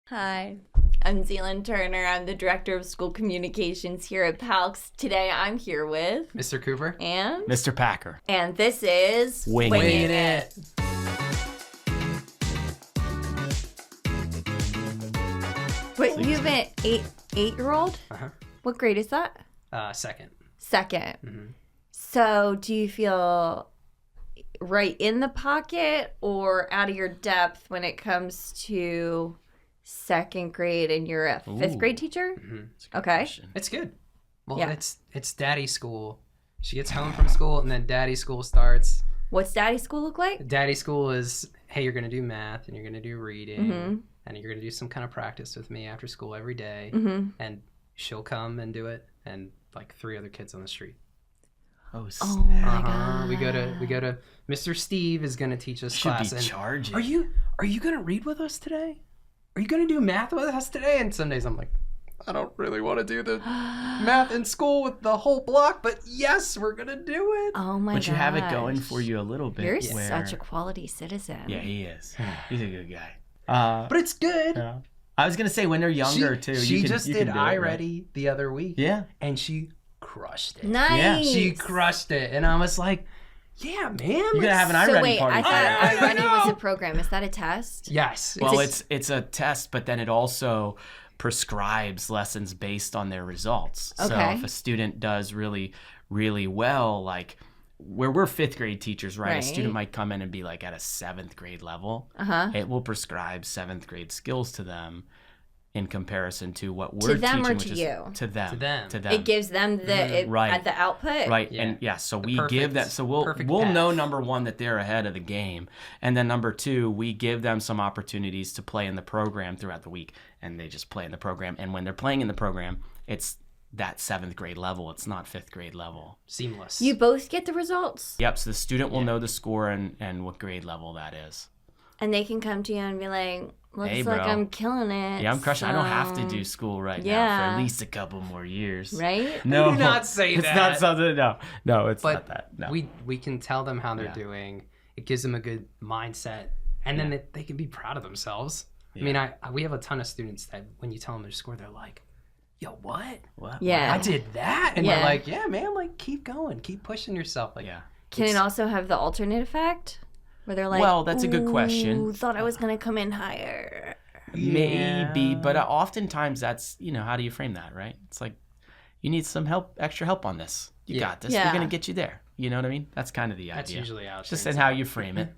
Hi, I'm Zealand Turner. I'm the Director of School Communications here at PALCS. Today I'm here with Mr. Cooper and Mr. Packer. And this is Winging It. But you have an eight-year-old? Uh-huh. What grade is that? Second. Second. Mm-hmm. So do you feel right in the pocket or out of your depth when it comes to second grade and you're a fifth grade teacher? Mm-hmm. Okay. Question. It's good. Well, Yeah. it's daddy school. She gets home from school and then daddy school starts. What's daddy school look like? Daddy school is, hey, you're going to do math and you're going to do reading Mm-hmm. and you're going to do some kind of practice with me after school every day. Mm-hmm. And she'll come and do it and like 3 other kids on the street. Oh, Oh my Uh-huh. god. We go to Mr. Steve is going to teach us should class. be and charging. Are you going to read with us today? Are you going to do math with us today? And some days I'm like, I don't really want to do the math in school with the whole block, but yes, we're going to do it. Oh my god. But you have it going for you a little bit. You're where... such a quality citizen. Yeah, he is. He's a good guy. But it's good. Yeah. I was gonna say when they're younger too. She you just can did do it, iReady the other week. Yeah. And she crushed it. Nice. Yeah. She crushed it. And I was like, yeah, man. You're gonna have an So iReady wait, party. I thought I iReady know. was a program. Is that a test? Yes. Well, It's it's a test, but then it also prescribes lessons based on their results. So Okay. if a student does really, really well, like where we're fifth grade teachers, right? Right. A student might come in and be like at a 7th grade level. Uh-huh. It will prescribe 7th grade skills to them in comparison to what we're them teaching, or which to is you? to them. To them. It gives them Right. at the output. Right. Yeah. And yeah, so The we perfect- give that. So we'll perfect know path. number one that they're ahead of the game, and then number two, we give them some opportunities to play in the program throughout the week, and they just play in the program. And when they're playing in the program, it's that 7th grade level. It's not 5th grade level. Seamless. You both get the results, Yep. So the student will know the score and what grade level that is. and they can come to you and be like, "Looks Hey, like bro. I'm killing it." Yeah, I'm crushing. I don't have to so-" do school right now for Yeah. at least a couple more years. Right? No, Do not say it's that. not something. No, it's but not that. No. we can tell them how they're Yeah. doing. It gives them a good mindset, and then they can be proud of themselves. Yeah. I mean, we have a ton of students that when you tell them their score, they're like, "Yo, what? What? Yeah. I did that?" And Yeah. we're like, "Yeah, man, like keep going, keep pushing yourself." Like, Yeah. Can it also have the alternate effect, where they're like, Well, that's a good question. "Ooh, thought I was gonna come in higher." Maybe, but oftentimes that's, how do you frame that, right? It's like, you need some extra help on this. You Yeah. got this. Yeah. We're going to get you there. You know what I mean? That's kind of the that's idea. usually how it Just turns in how out. you frame it,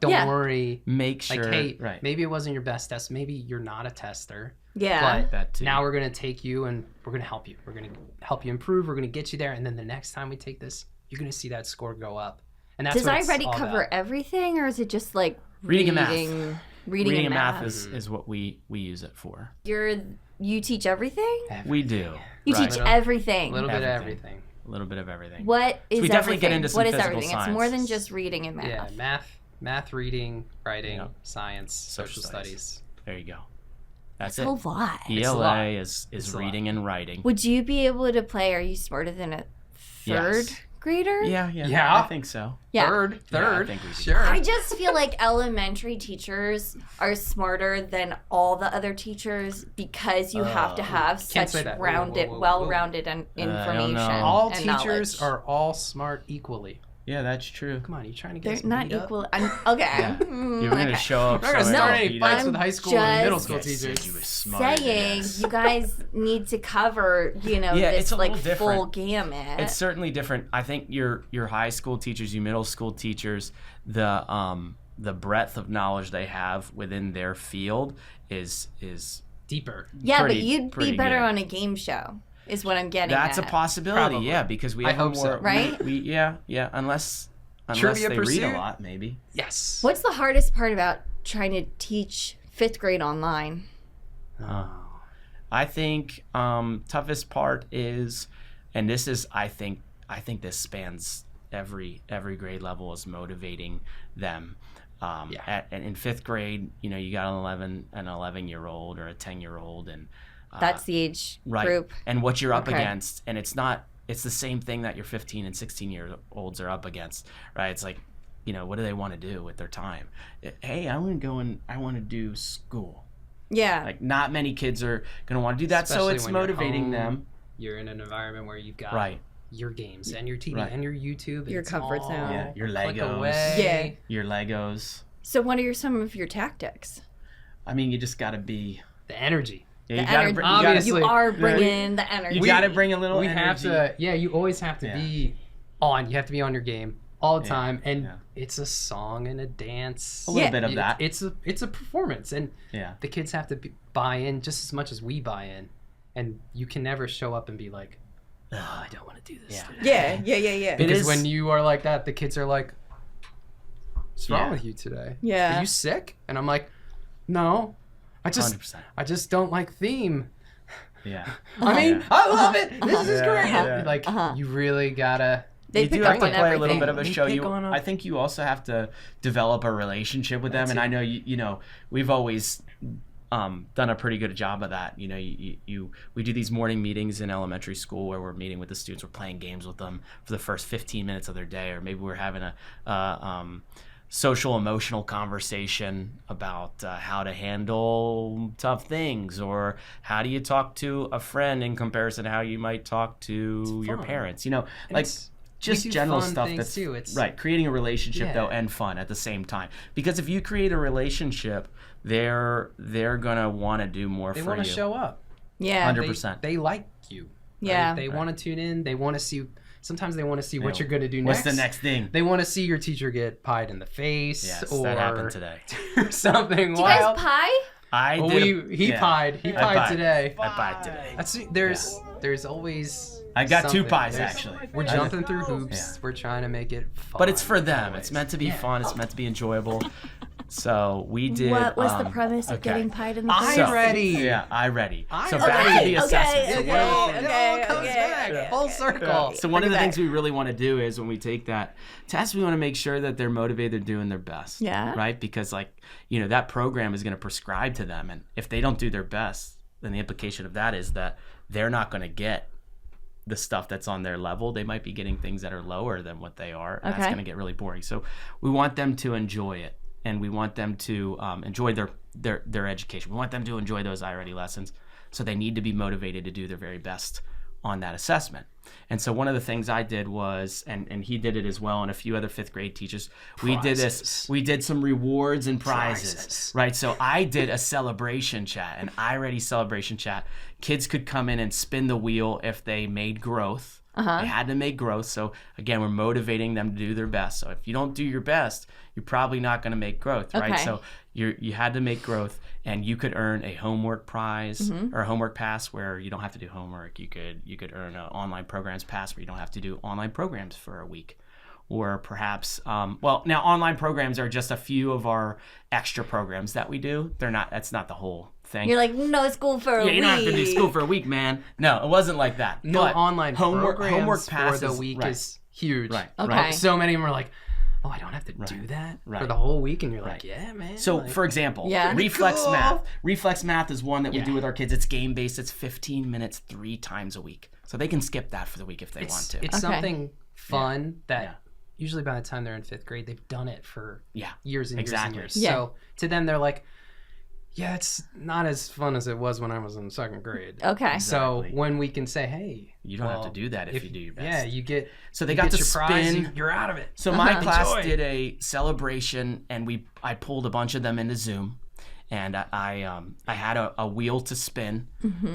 Don't Yeah. worry. Make sure. Like, hey, right. maybe it wasn't your best test. Maybe you're not a tester. Yeah. But That too. now we're going to take you and we're going to help you. We're going to help you improve. We're going to get you there. And then the next time we take this, you're going to see that score go up. And that's Does what it's iReady all cover about. everything, or is it just like Reading and math. Reading and math. is what we use it for. You teach everything? We do. You right. teach everything. A little bit of Everything. everything. A little bit of everything. What is we definitely everything? get into some What is physical everything? It's more than science. just reading and math. Yeah, math, reading, writing, Yep. science, Social social studies. There you go. That's It's a it. lot. It's a lot. ELA is It's a reading and writing. Would you be able to play? Are you smarter than a third Yes. grader? Yeah. Yeah. I think so. Yeah. Third. Yeah, I think we do. Sure. I just feel like elementary teachers are smarter than all the other teachers because you have to have Can't such say that. Whoa, rounded, whoa, whoa, whoa. well-rounded don't information. know. all and teachers knowledge. are all smart equally. Yeah, that's true. Come on, you trying to get They're us not beat up? equal. Okay. Yeah. Mm, You're going to okay. show up. We're not gonna showing start up any beat fights up. with high school and middle just school You guys said teachers. you were smarter than Saying us. you guys need to cover, Yeah, this it's a like little full different. gamut. It's certainly different. I think your high school teachers, your middle school teachers, the breadth of knowledge they have within their field is Deeper. yeah, pretty- but you'd be pretty better good. on a game show, is what I'm getting That's a at. possibility. Probably. Yeah, because we I have hope more so. Right? We yeah unless Trivia they read Pursuit? a lot, maybe. Yes. What's the hardest part about trying to teach fifth grade online? I think toughest part is, and this is I think this spans every grade level, is motivating them. And in fifth grade, you got an 11-year-old or a 10-year-old, and That's the age right. group. And what you're up Okay. against, and it's the same thing that your 15 and 16-year-olds are up against, right? It's like, what do they want to do with their time? Hey, I want to go and I want to do school. Yeah. Like not many kids are going to want to do that. Especially so it's when you're motivating home, them. You're in an environment where you've got Right. your games and your TV Right. and your YouTube. Your it's comfort all zone. Yeah, your a click Legos. away. Your Legos. So what are some of your tactics? I mean, you just got to be. The energy. Yeah, The you gotta energy. bring- Obviously. You are bringing the energy. You got to bring a little We energy. have to, you always have to be on. You have to be on your game all the time. And it's a song and a dance. A little bit of that. It's a performance. And Yeah. the kids have to buy in just as much as we buy in. And you can never show up and be like, oh, I don't want to do this today. Yeah. Because when you are like that, the kids are like, what's wrong Yeah. with you today? Yeah. Are you sick? And I'm like, no. I 100%. just don't like theme. Yeah. I mean, Yeah. I love it. This is great. Yeah. Like, you really gotta. They You pick do up have to on play a little everything. bit of a They show. pick on 'em. I think you also have to develop a relationship with them. And I know you know we've always done a pretty good job of that. You know, we do these morning meetings in elementary school where we're meeting with the students. We're playing games with them for the first 15 minutes of their day, or maybe we're having a social emotional conversation about how to handle tough things, or how do you talk to a friend in comparison to how you might talk to your fun. parents. You know, And like it's- just we do general fun stuff things that's too. It's- right. Creating a relationship though Yeah. and fun at the same time, because if you create a relationship, they're gonna want to do more They for want you. to show up. Yeah. 100%. They like you. Yeah. Right? They want to tune in. They want to see. Sometimes they want to see what know, you're going to do What's next. the next thing? They want to see your teacher get pied in the face. Yes, or that happened today. something Do you guys wild. pie? I Well, did. he pied. He I pied today. I pied today. That's there's always. I got 2 something. pies There's- actually. We're I- jumping through hoops. Yeah. We're trying to make it fun. But it's for them. always. It's meant to be Yeah. fun. It's meant to be enjoyable. So we did. What was the um, premise of okay. getting pied in the I'm face? ready. Yeah, I ready. So Okay, back to the assessment. okay, So okay, one of the things- It all comes back. Full circle. So one of the Bring it things we really want to do is when we take that test, we want to make sure that they're motivated, doing their best. Yeah. Right? Because that program is going to prescribe to them, and if they don't do their best, then the implication of that is that they're not going to get the stuff that's on their level. They might be getting things that are lower than what they are, and that's Okay. going to get really boring. So we want them to enjoy it, and we want them to enjoy their education. We want them to enjoy those iReady lessons. So they need to be motivated to do their very best on that assessment. And so one of the things I did was, and he did it as well, and a few other 5th grade teachers, we did this. We did some rewards and prizes, right? So I did a celebration chat, an iReady celebration chat. Kids could come in and spin the wheel if they made growth. They had to make growth. So again, we're motivating them to do their best. So if you don't do your best, you're probably not going to make growth, right? Okay. So you had to make growth, and you could earn a homework prize or a homework pass where you don't have to do homework. You could earn an online programs pass where you don't have to do online programs for a week. Or perhaps, now online programs are just a few of our extra programs that we do. That's not the whole thing. You're like, no school for a week. You don't have to do school for a week, man. No, it wasn't like that. No But online homework programs passes for the week right. is huge. Right. Okay. Right. So many of them are like, oh, I don't have to do that for Right. the whole week, and you're like, Right. yeah, man. So, like, for example, Yeah. reflex Cool. math. Reflex math is one that we Yeah. do with our kids. It's game based. It's 15 minutes 3 times a week, so they can skip that for the week if they want to. It's Okay. something fun that Yeah. usually by the time they're in 5th grade, they've done it for Yeah, years and exactly. years and years. Yeah. So to them, they're like, yeah, it's not as fun as it was when I was in 2nd grade. Okay. So Exactly. when we can say, hey, You don't have well, to do that if you do your best. Yeah, you get. So they you got get to your prize, spin. you're out of it. So my class Enjoy. did a celebration, and I pulled a bunch of them into Zoom, and I had a wheel to spin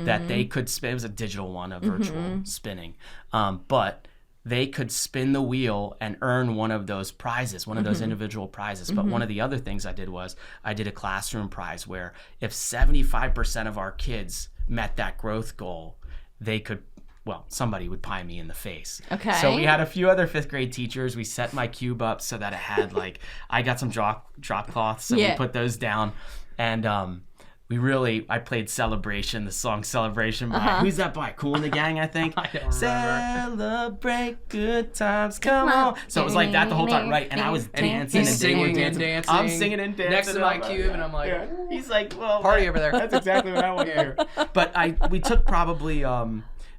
that they could spin. It was a digital one, a virtual spinning, but they could spin the wheel and earn one of those prizes, one of those individual prizes. But one of the other things I did was I did a classroom prize where if 75% of our kids met that growth goal, they could. Well, somebody would pie me in the face. Okay. So we had a few other 5th grade teachers. We set my cube up so that it had I got some drop cloths, so we put those down, and I played Celebration, the song Celebration by, who's that by? Cool in the Gang, I think. I don't remember. Celebrate good times, come on. So it was like that the whole time, right? And I was And dancing he's and singing dancing. and dancing. I'm singing and dancing. next to my cube, and I'm like, He's like, well, party over there. That's exactly what I want to hear. But we took probably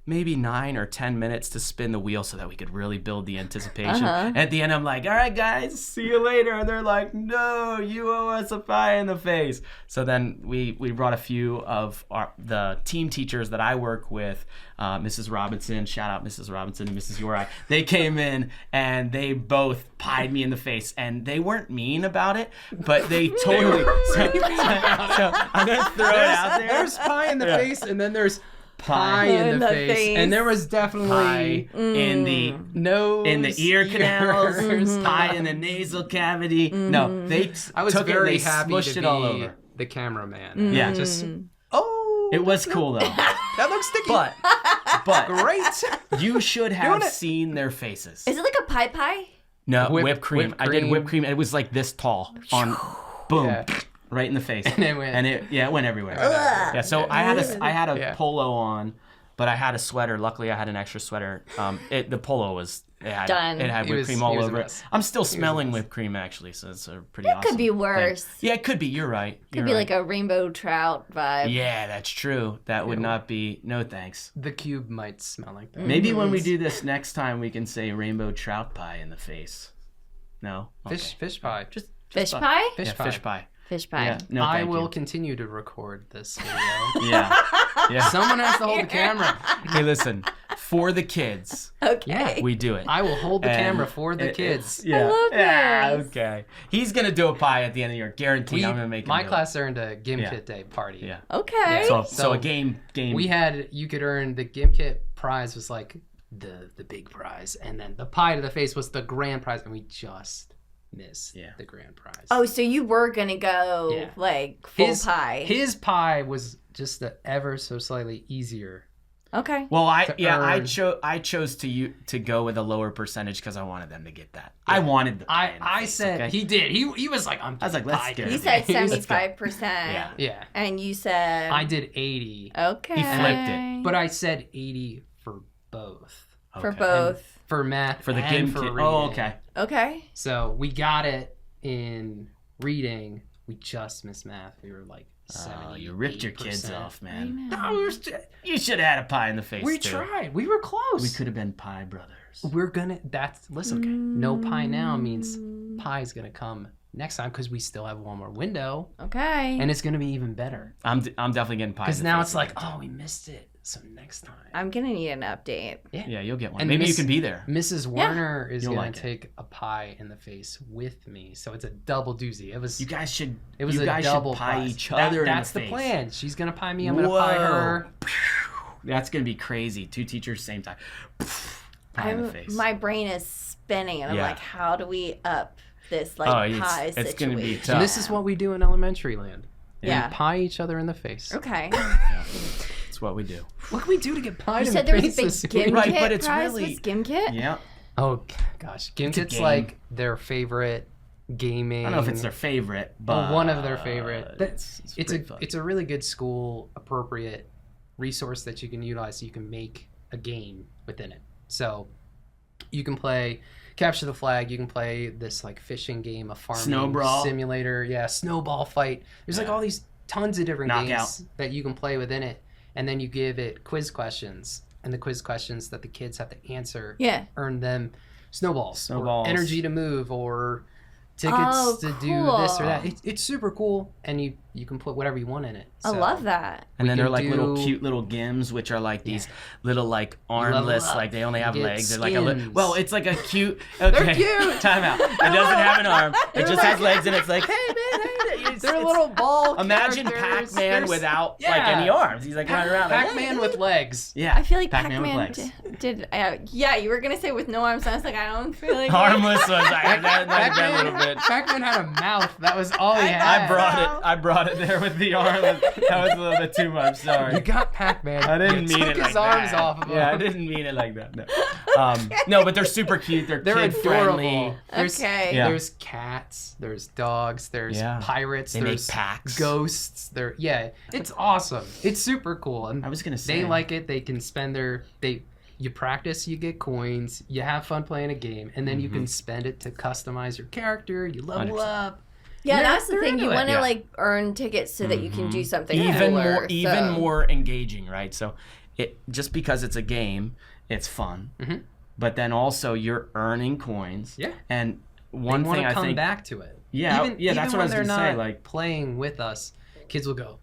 maybe 9 or 10 minutes to spin the wheel so that we could really build the anticipation. At the end, I'm like, all right, guys, see you later. And they're like, no, you owe us a pie in the face. So then we brought a few of the team teachers that I work with, Mrs. Robinson, shout out Mrs. Robinson and Mrs. Uri. They came in and they both pied me in the face. And they weren't mean about it, but they totally... so I'm going to throw it out there. There's pie in the face, and then there's pie in the face. And there was definitely pie in the nose, in the ear canals, pie in the nasal cavity. No, they I was took very it, they happy smushed to it all be over. the cameraman. Yeah. Just It was cool though. that looks sticky. But Great. you should have Doing it. seen their faces. Is it like a pie? No, Whipped whipped cream. I did whipped cream. It was like this tall on, boom, Yeah. right in the face. And it went. it went everywhere. Yeah. So I had a Yeah. polo on, but I had a sweater. Luckily, I had an extra sweater. The polo was Done. It had He whipped was- cream he all was a over it. mess. I'm still was a smelling mess. whipped cream actually, so it's a pretty It awesome could be worse. thing. Yeah, it could be. You're right. Could be like a rainbow trout vibe. Yeah, that's true. That would not be. No thanks. The cube might smell like that. Maybe when we do this next time, we can say rainbow trout pie in the face. No. Okay. Fish pie. Just Fish a- pie? Fish yeah, pie. fish pie. Fish pie. Yeah. No, I thank will you. continue to record this video. Yeah. Yeah. Someone has to hold the camera. Hey, listen. For the kids, Okay. Yeah. we do it. I will hold the And camera for the kids. Yeah. love Yeah. this. Okay. He's gonna do a pie at the end of the year. Guaranteed. I'm gonna make him my do it. class earned a Gimkit Yeah. Day party. Yeah. Okay. So a game. You could earn the Gimkit prize was like the big prize, and then the pie to the face was the grand prize, and we just missed the grand prize. Oh, so you were gonna go Yeah. like full pie. His pie was just the ever so slightly easier. Okay. Well, I earn. chose to go with a lower percentage because I wanted them to get that. I wanted the pie in the I face, said okay? he did. He was like, I'm. I was like, let's pie get day. You it. said Let's go. 75%. Yeah. Yeah. And you said I did 80, Okay. He flipped it. but I said 80 for both. For Okay. both. For math For the and game for kit. reading. Oh, okay. Okay. So we got it in reading. We just missed math. We were like 70. You ripped your kids off, man. No, You should have had a pie in the face. we too. tried. We were close. We could have been pie brothers. We're gonna. Listen. No pie now means pie's gonna come next time because we still have one more window, Okay. and it's gonna be even better. I'm definitely getting pie. Because in the now face it's like, again. oh, we missed it. So next time. I'm gonna need an update. Yeah, you'll get one. And Maybe you Miss- can be there. Mrs. Warner is You'll gonna like it. take a pie in the face with me, so it's a double doozy. It was. You guys should. It was you a guys double should pie prize. each other That's in the the face. plan. She's gonna pie me. I'm gonna pie her. That's gonna be crazy. 2 teachers same time. Pie in the face. My brain is spinning, and I'm Yeah. like, how do we up this like Oh, pie it's situation? gonna be And tough. this is what we do in elementary land. Yeah. We pie each other in the face. Okay. That's what we do. What can we do to get pied You in said the there was face a big this week? Gimkit Right, but it's prize really- with Gimkit? Yeah. Oh gosh, Gimkit's game. like their favorite gaming. I don't know if it's their favorite, but one of their favorite. It's pretty fun. It's a really good school appropriate resource that you can utilize so you can make a game within it. So you can play capture the flag, you can play this like fishing game, a farming Snowball. simulator, snowball fight. There's like Yeah. all these tons of different Knockout. games that you can play within it, and then you give it quiz questions, and the quiz questions that the kids have to answer Yeah. earn them snowballs. Snowballs. Or energy to move, or tickets Oh, to do this or cool. that. It's super cool, and you can put whatever you want in it. I So, love that. And we then they're can like little do- cute little gims, which are like these little like Level armless, up. like they only have You get legs. They're like skins. well, it's like a cute. Okay. cute. Time out. It doesn't have an arm. It just has legs, and it's like, hey man, hey. They're little ball. Imagine characters. Pac-Man There's- without like yeah. any arms. He's like running around. like, Pac-Man hey, with hey. legs. Yeah. I feel like Pac-Man with Pac-Man legs. did yeah, you were gonna say with no arms, and I was like, I don't feel like Armless was like that little bit. Pac-Man had a mouth. That was all he had. I brought it there with the arm. That was a little bit too much. Sorry. You got Pac-Man. I didn't You mean took it his like arms that. off of him. Yeah, I didn't mean it like that. No, no, but they're super cute. They're They're kid friendly. adorable. There's, Okay. Yeah. there's cats. There's dogs. There's Yeah. pirates. They make there's packs. ghosts. It's awesome. It's super cool. And I was gonna say they like it. They can spend you practice, you get coins, you have fun playing a game, and then you can spend it to customize your character. You level 100%. up. Yeah, They're- that's the they're thing. You into it. want to Yeah. like earn tickets so that you can do something even cooler, more so. engaging, right? So just because it's a game, it's fun. Mm-hmm. But then also you're earning coins. Yeah. And one they thing want I to come think back to it. Yeah, even that's what I was when gonna they're say. not Like playing with us, kids will go,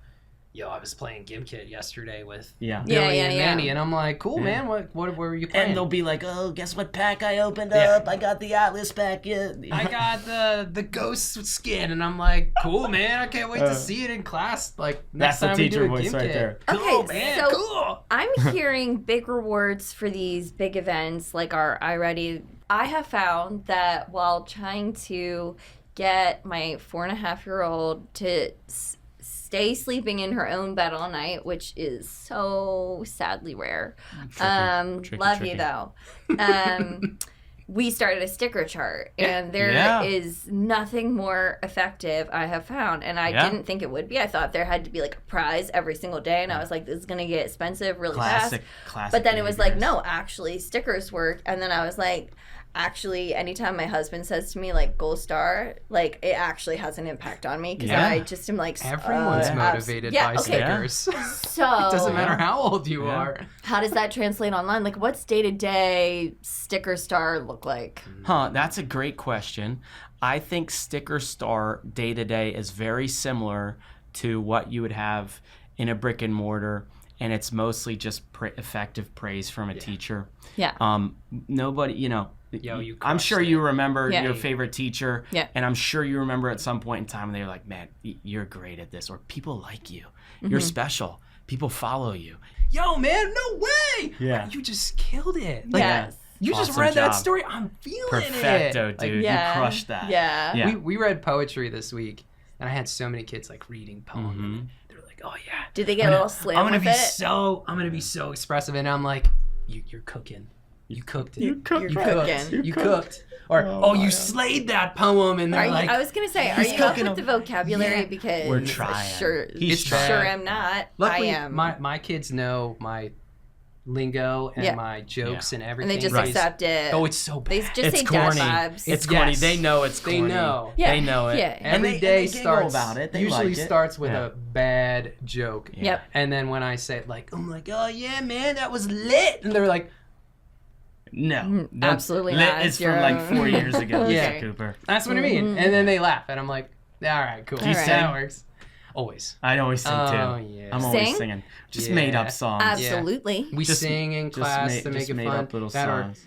"Yo, I was playing Gimkit yesterday with Yeah. Billy Yeah, and yeah. Mandy," and I'm like, "Cool, man. What were you playing?" and they'll be like, "Oh, guess what pack I opened Yeah. up? I got the Atlas pack." Yeah. I got the ghost skin, and I'm like, "Cool, man. I can't wait to see it in class." Like next That's the time we teacher do a voice Gimkit. right there. Cool, Okay, man. so- Cool. I'm hearing big rewards for these big events like our iReady. I have found that while trying to get my 4.5-year-old to stay sleeping in her own bed all night, which is so sadly rare. Tricky, Love tricky. you though. We started a sticker chart, and there is Yeah. nothing more effective I have found. And I Yeah. didn't think it would be. I thought there had to be like a prize every single day, and I was like, this is gonna get expensive really fast. Classic. But then it was like, behaviors. no, actually, stickers work. And then I was like, actually, anytime my husband says to me, like, gold star, like, it actually has an impact on me because Yeah. I just am like, Everyone's motivated by okay. stickers. So, It doesn't matter how old you Yeah. are. how does that translate online? Like, what's day to day sticker star look like? Huh, that's a great question. I think Sticker Star day to day is very similar to what you would have in a brick and mortar, and it's mostly just effective praise from a teacher. Yeah. Nobody, Yo, you I'm crushed sure it. you remember Yeah. your favorite teacher, Yeah. and I'm sure you remember at some point in time when they were like, "Man, you're great at this," or "People like you, Mm-hmm. you're special, people follow you." Yo, man, no way! Yeah. You just killed it. Like, Yes. you just Awesome read that job. story. I'm feeling Perfecto, it. dude. Yeah. You crushed that. Yeah. Yeah. We read poetry this week, and I had so many kids like reading poems. Mm-hmm. And they were like, "Oh yeah." Did they get a little slam I'm gonna with be it? I'm gonna be so expressive, and I'm like, "You're cooking. You cooked it. You cooked You're it. cooking. You cooked." Or, Oh, you my slayed that poem, and they're Are you, like, I was gonna say, are He's you up cooking with the them. vocabulary? Yeah. Because We're trying. Sure, He's sure trying. am not. Luckily, I am. my kids know my lingo and Yeah. my jokes and and everything. they just Right. accept it. Oh, it's so bad. They just It's say corny. dad vibes. It's corny. Yes. They know it's They corny. know. Yeah. They know it. Yeah. Every and day they giggle starts about it. They usually like it. starts with Yeah. a bad joke. Yeah. Yep. And then when I say like, I'm like, "Oh yeah, man, that was lit," and they're like, No, that's- absolutely lit not. is You're- from like 4 years ago. Yeah. Mr. Cooper. "That's what I mean," and then they laugh, and I'm like, "All right, cool. All right. That works." Always. I always sing Oh, too. yeah. I'm always Sing? singing. Just Yeah. made up songs. Absolutely. We Just- sing in just class made- to make just it made fun. up little That or songs.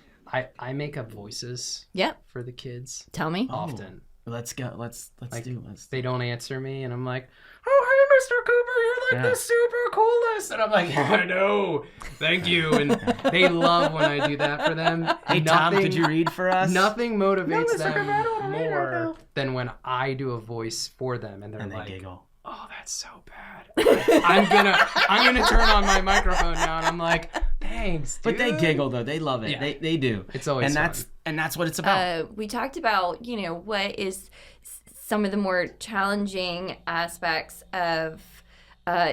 I make up voices Yep. for the kids Tell me. often. Let's go. Let's Like, do. Let's. They don't answer me, and I'm like, "Oh, hey, Mr. Cooper, you're like Yeah. the super coolest," and I'm like, "I know, thank you," and they love when I do that for them. Hey Tom, could you read for us? Nothing motivates Mr. Cooper, I don't them wanna read right now. more than when I do a voice for them, and they're And they like, giggle. "Oh, that's so bad." I'm gonna turn on my microphone now, and I'm like, "Thanks, dude." But they giggle though. They love it. Yeah. They do. It's always and that's what it's about. We talked about, what is some of the more challenging aspects of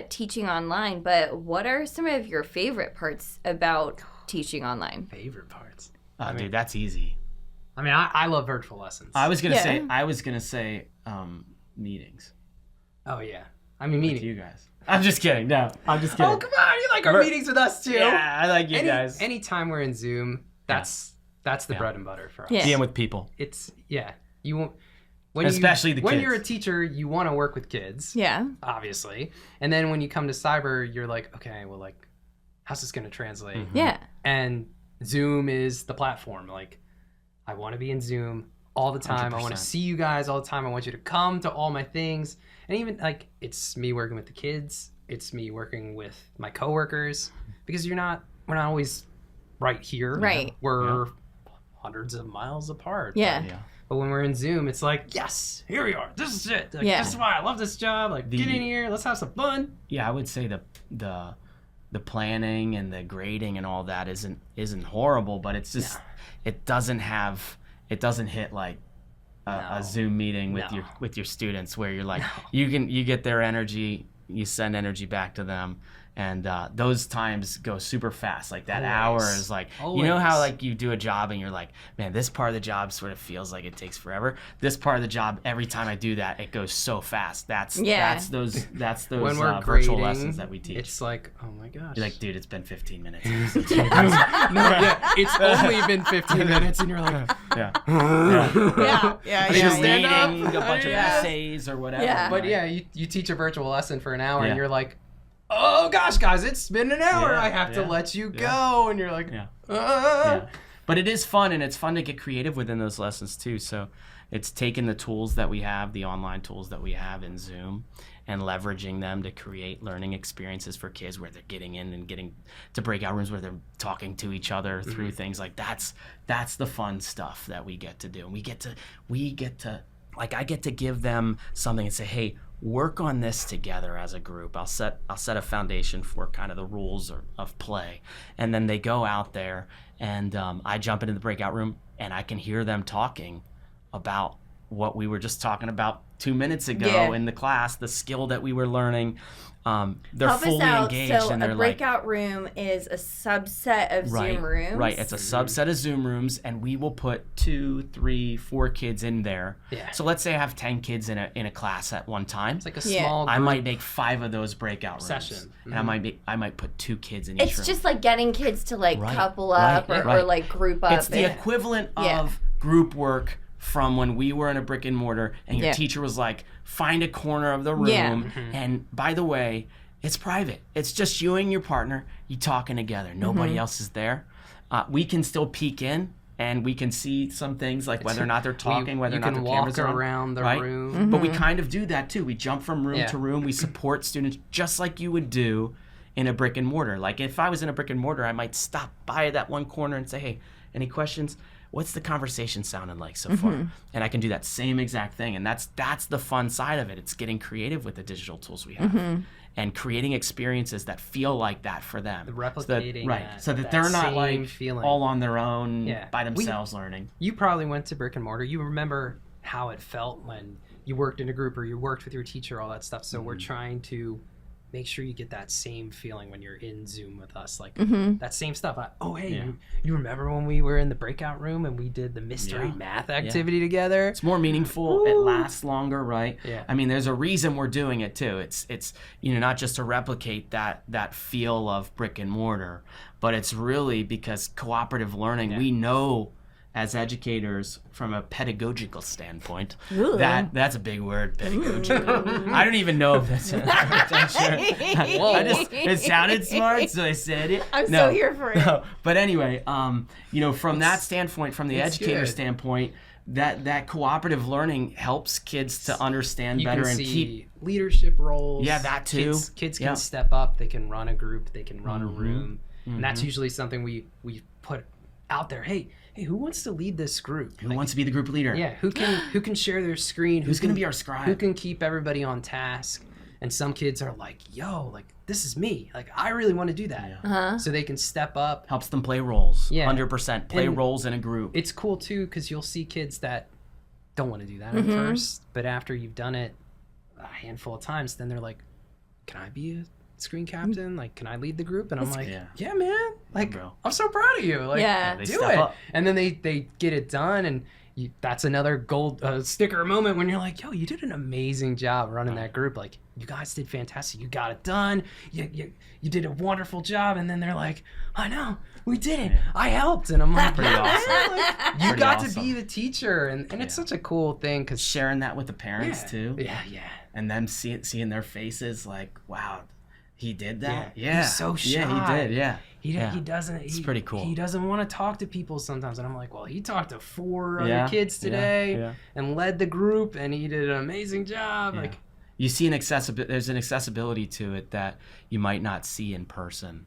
teaching online, but what are some of your favorite parts about teaching online? favorite parts. Oh, mean- dude, that's easy. I mean, I love virtual lessons. I was gonna Yeah. say meetings Oh yeah. I mean, with meeting. you guys. I'm just kidding. No, I'm just kidding. Oh come on, you like our Vir- meetings with us too. Yeah, I like you guys. Anytime we're in Zoom, that's the Yeah. bread and butter for us. Yeah. Being with people. It's you won't. Especially the when kids. you're a teacher, you want to work with kids, Yeah. obviously. And then when you come to cyber, you're like, okay, well, like, how's this going to translate? Mhm. Yeah. And Zoom is the platform. Like, I want to be in Zoom all the time. I want to 100%. see you guys all the time. I want you to come to all my things. And even like, it's me working with the kids. It's me working with my coworkers because we're not always right here. Right. We're hundreds of miles apart. Yeah. Yeah. But when we're in Zoom, it's like, yes, here we are. This is it. Like, Yeah. This is why I love this job. Like, get in here. Let's have some fun. Yeah, I would say the planning and the grading and all that isn't horrible, but it's just it doesn't hit like a Zoom meeting with your students where you're like you get their energy, you send energy back to them, And those times go super fast. Like that Always. hour is like, Always. you know how like you do a job and you're like, man, this part of the job sort of feels like it takes forever. This part of the job, every time I do that, it goes so fast. That's those when we're virtual grading, lessons that we teach. It's like, oh my gosh. You're like, dude, it's been 15 minutes. It's only been 15 minutes, and you're like, Yeah. Yeah. You're stand up. reading a bunch of essays or whatever. Yeah. but right? yeah, you teach a virtual lesson for an hour, Yeah. and you're like, oh gosh, guys, it's been an hour. Yeah, I have to yeah, let you yeah. go, and you're like, Yeah. ah. Yeah. But it is fun, and it's fun to get creative within those lessons too. So it's taking the tools that we have, the online tools that we have in Zoom, and leveraging them to create learning experiences for kids where they're getting in and getting to breakout rooms where they're talking to each other through things like that's the fun stuff that we get to do. And we get to like, I get to give them something and say, hey, work on this together as a group. I'll set a foundation for kind of the rules of play, and then they go out there, and I jump into the breakout room, and I can hear them talking about what we were just talking about 2 minutes ago in the class, the skill that we were learning. They're Help fully us out. engaged, So and a they're breakout room is a subset of right, Zoom rooms. right. It's a subset of Zoom rooms, and we will put 2, 3, 4 kids in there. Yeah. So let's say I have 10 kids in a class at one time. It's like a small I group might make 5 of those breakout rooms, session. and I might put 2 kids in each room. It's just like getting kids to like Right, couple up right, or right. like group up. It's the and- equivalent Yeah. of group work from when we were in a brick and mortar, and your Yeah. teacher was like, find a corner of the room, Yeah. and by the way, it's private. It's just you and your partner. You talking together. Nobody else is there. We can still peek in, and we can see some things like whether or not they're talking, whether or not you their can cameras walk are on, around the right? room. But we kind of do that too. We jump from room Yeah. to room. We support students just like you would do in a brick and mortar. Like if I was in a brick and mortar, I might stop by that one corner and say, hey, any questions? What's the conversation sounding like so far? And I can do that same exact thing. And that's the fun side of it. It's getting creative with the digital tools we have and creating experiences that feel like that for them. Replicating so that that they're not same like feeling. all on their own Yeah. by themselves learning. You probably went to brick and mortar. You remember how it felt when you worked in a group or you worked with your teacher, all that stuff. So we're trying to make sure you get that same feeling when you're in Zoom with us, like that same stuff. You remember when we were in the breakout room and we did the mystery math activity together? It's more meaningful. It lasts longer, right? Yeah. I mean, there's a reason we're doing it too. It's not just to replicate that feel of brick and mortar, but it's really because cooperative learning. We know as educators from a pedagogical standpoint, that's a big word, pedagogical. I don't even know if that's it sounded smart, so I said it. I'm so here for it. No. But anyway, from that standpoint, from the educator good. standpoint, that cooperative learning helps kids to understand You better can and see keep. leadership roles. Yeah, that too. Kids Yeah. can step up. They can run a group. They can run a room. And that's usually something we put out there. Hey, who wants to lead this group? Who wants to be the group leader? Yeah, who can share their screen? Who's going to be our scribe? Who can keep everybody on task? And some kids are like, yo, like this is me. Like I really want to do that. So they can step up. Helps them play roles. Yeah. 100%. Play And roles in a group. It's cool too because you'll see kids that don't want to do that at first, but after you've done it a handful of times, then they're like, can I be a screen captain? Like, can I lead the group? And I'm like, yeah, man. Like, bro. I'm so proud of you. Like, they do step it. up. And then they get it done, and that's another gold sticker moment when you're like, yo, you did an amazing job running that group. Like, you guys did fantastic. You got it done. You did a wonderful job. And then they're like, I know, we did it. I helped. And I'm like, Pretty awesome. like, you Pretty got awesome. to be the teacher. And it's such a cool thing because Sharing that with the parents too. Yeah. And them seeing their faces like, wow, he did that? Yeah. He's so shy. Yeah, he did. Yeah. He doesn't. It's pretty cool. He doesn't want to talk to people sometimes, and I'm like, well, he talked to 4 other Yeah, kids today, yeah. and led the group, and he did an amazing job. Yeah. Like, You see there's an accessibility to it that you might not see in person.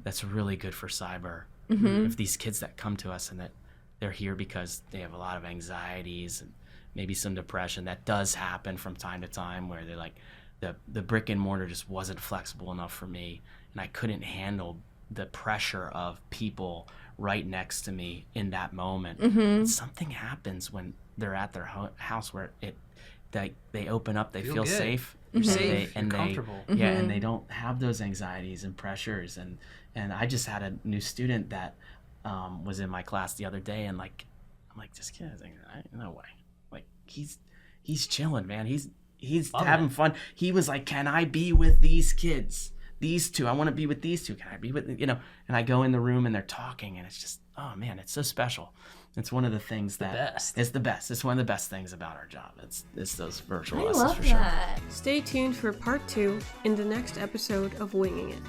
That's really good for cyber. If these kids that come to us and that they're here because they have a lot of anxieties and maybe some depression, that does happen from time to time where they're like, the brick and mortar just wasn't flexible enough for me, and I couldn't handle the pressure of people right next to me in that moment. And something happens when they're at their house where they open up, they feel good. safe, You're Mhm. safe. and You're comfortable. yeah, Mhm. and they don't have those anxieties and pressures. And I just had a new student that was in my class the other day, and like I'm like, this kid, no way, like he's chilling, man. He's Love having it. fun. He was like, can I be with these kids? These two, I want to be with these two. Can I be with, you know? And I go in the room and they're talking, and it's just, oh man, it's so special. It's one of the things that best. it's the best. It's one of the best things about our job. It's those virtual I lessons love for sure. that. Stay tuned for part 2 in the next episode of Winging It.